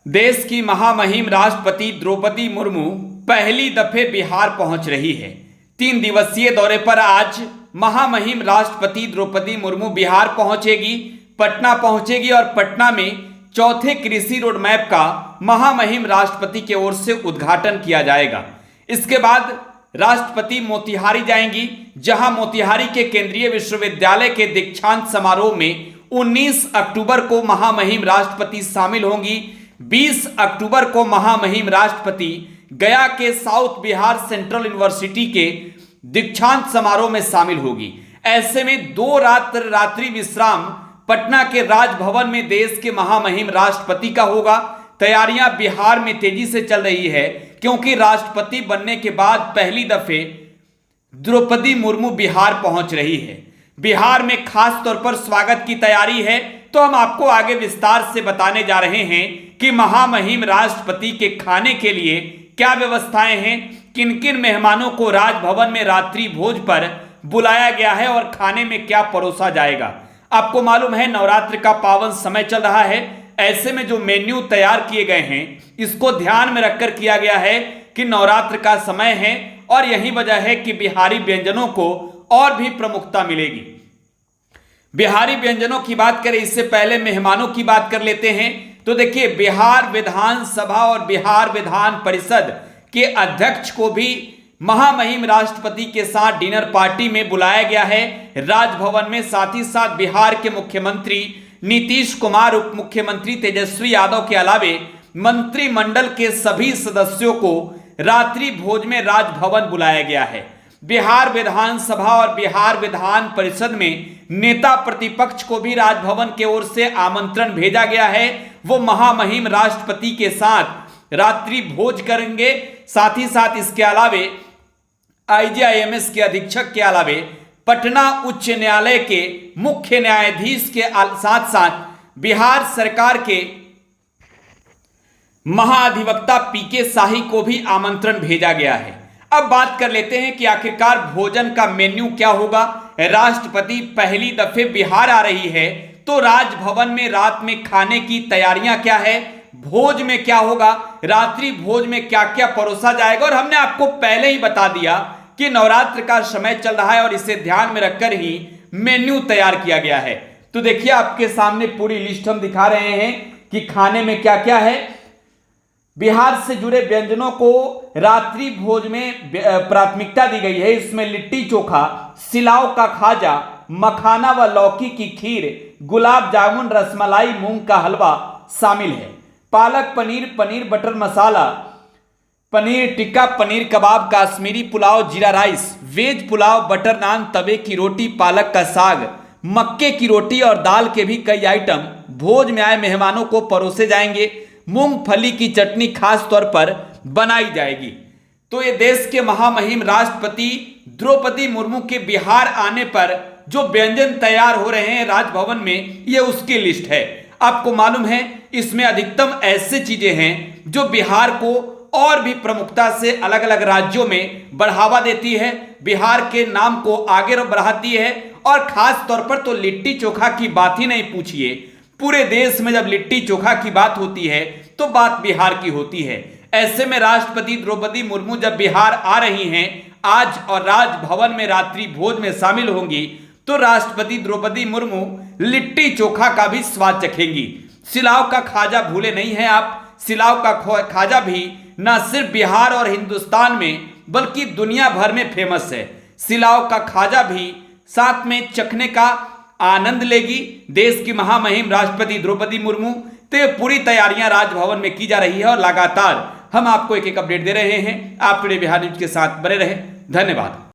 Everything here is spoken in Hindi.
देश की महामहिम राष्ट्रपति द्रौपदी मुर्मू पहली दफे बिहार पहुंच रही है। 3 दिवसीय दौरे पर आज महामहिम राष्ट्रपति द्रौपदी मुर्मू बिहार पहुंचेगी, पटना पहुंचेगी और पटना में चौथे कृषि रोड मैप का महामहिम राष्ट्रपति की ओर से उद्घाटन किया जाएगा। इसके बाद राष्ट्रपति मोतिहारी जाएंगी, जहां मोतिहारी के केंद्रीय विश्वविद्यालय के दीक्षांत समारोह में 19 अक्टूबर को महामहिम राष्ट्रपति शामिल होंगी। 20 अक्टूबर को महामहिम राष्ट्रपति गया के साउथ बिहार सेंट्रल यूनिवर्सिटी के दीक्षांत समारोह में शामिल होगी। ऐसे में 2 रात्रि विश्राम पटना के राजभवन में देश के महामहिम राष्ट्रपति का होगा। तैयारियां बिहार में तेजी से चल रही है, क्योंकि राष्ट्रपति बनने के बाद पहली दफे द्रौपदी मुर्मू बिहार पहुंच रही है। बिहार में खास तौर पर स्वागत की तैयारी है, तो हम आपको आगे विस्तार से बताने जा रहे हैं कि महामहिम राष्ट्रपति के खाने के लिए क्या व्यवस्थाएं हैं, किन किन मेहमानों को राजभवन में रात्रि भोज पर बुलाया गया है और खाने में क्या परोसा जाएगा। आपको मालूम है नवरात्र का पावन समय चल रहा है। ऐसे में जो मेन्यू तैयार किए गए हैं, इसको ध्यान में रखकर किया गया है कि नवरात्र का समय है और यही वजह है कि बिहारी व्यंजनों को और भी प्रमुखता मिलेगी। बिहारी व्यंजनों की बात करें इससे पहले मेहमानों की बात कर लेते हैं। तो देखिए, बिहार विधानसभा और बिहार विधान परिषद के अध्यक्ष को भी महामहिम राष्ट्रपति के साथ डिनर पार्टी में बुलाया गया है राजभवन में। साथ ही साथ बिहार के मुख्यमंत्री नीतीश कुमार, उप मुख्यमंत्री तेजस्वी यादव के अलावे मंत्रिमंडल के सभी सदस्यों को रात्रि भोज में राजभवन बुलाया गया है। बिहार विधानसभा और बिहार विधान परिषद में नेता प्रतिपक्ष को भी राजभवन की ओर से आमंत्रण भेजा गया है। वो महामहिम राष्ट्रपति के साथ रात्रि भोज करेंगे। साथ ही साथ इसके अलावे IJIMS के अधीक्षक के अलावे पटना उच्च न्यायालय के मुख्य न्यायाधीश के साथ साथ बिहार सरकार के महाधिवक्ता PK शाही को भी आमंत्रण भेजा गया है। अब बात कर लेते हैं कि आखिरकार भोजन का मेन्यू क्या होगा। राष्ट्रपति पहली दफे बिहार आ रही है, तो राजभवन में रात में खाने की तैयारियां क्या है, भोज में क्या होगा, रात्रि भोज में क्या क्या परोसा जाएगा। और हमने आपको पहले ही बता दिया कि नवरात्र का समय चल रहा है और इसे ध्यान में रखकर ही मेन्यू तैयार किया गया है। तो देखिए, आपके सामने पूरी लिस्ट हम दिखा रहे हैं कि खाने में क्या क्या है। बिहार से जुड़े व्यंजनों को रात्रि भोज में प्राथमिकता दी गई है। इसमें लिट्टी चोखा, सिलाव का खाजा, मखाना व लौकी की खीर, गुलाब जामुन, रसमलाई, मूंग का हलवा शामिल है। पालक पनीर, पनीर बटर मसाला, पनीर टिक्का, पनीर कबाब, काश्मीरी पुलाव, जीरा राइस, वेज पुलाव, बटर नान, तवे की रोटी, पालक का साग, मक्के की रोटी और दाल के भी कई आइटम भोज में आए मेहमानों को परोसे जाएंगे। मूंगफली की चटनी खास तौर पर बनाई जाएगी। तो ये देश के महामहिम राष्ट्रपति द्रौपदी मुर्मू के बिहार आने पर जो व्यंजन तैयार हो रहे हैं राजभवन में, ये उसकी लिस्ट है। आपको मालूम है इसमें अधिकतम ऐसे चीजें हैं जो बिहार को और भी प्रमुखता से अलग अलग राज्यों में बढ़ावा देती है, बिहार के नाम को आगे बढ़ाती है। और खास तौर पर तो लिट्टी चोखा की बात ही नहीं पूछिए। पूरे देश में जब लिट्टी चोखा की बात होती है तो बात बिहार की होती है। ऐसे में राष्ट्रपति द्रौपदी मुर्मू जब बिहार आ रही हैं आज और राजभवन में रात्रि भोज में शामिल होंगी, तो राष्ट्रपति द्रौपदी मुर्मू लिट्टी चोखा का भी स्वाद चखेंगी। सिलाव का खाजा भूले नहीं हैं आप। सिलाव का खाजा भी न सिर्फ बिहार और हिंदुस्तान में बल्कि दुनिया भर में फेमस है। सिलाव का खाजा भी साथ में चखने का आनंद लेगी देश की महामहिम राष्ट्रपति द्रौपदी मुर्मू। तो ये पूरी तैयारियां राजभवन में की जा रही है और लगातार हम आपको एक एक अपडेट दे रहे हैं। आप टुडे बिहार न्यूज के साथ बने रहें। धन्यवाद।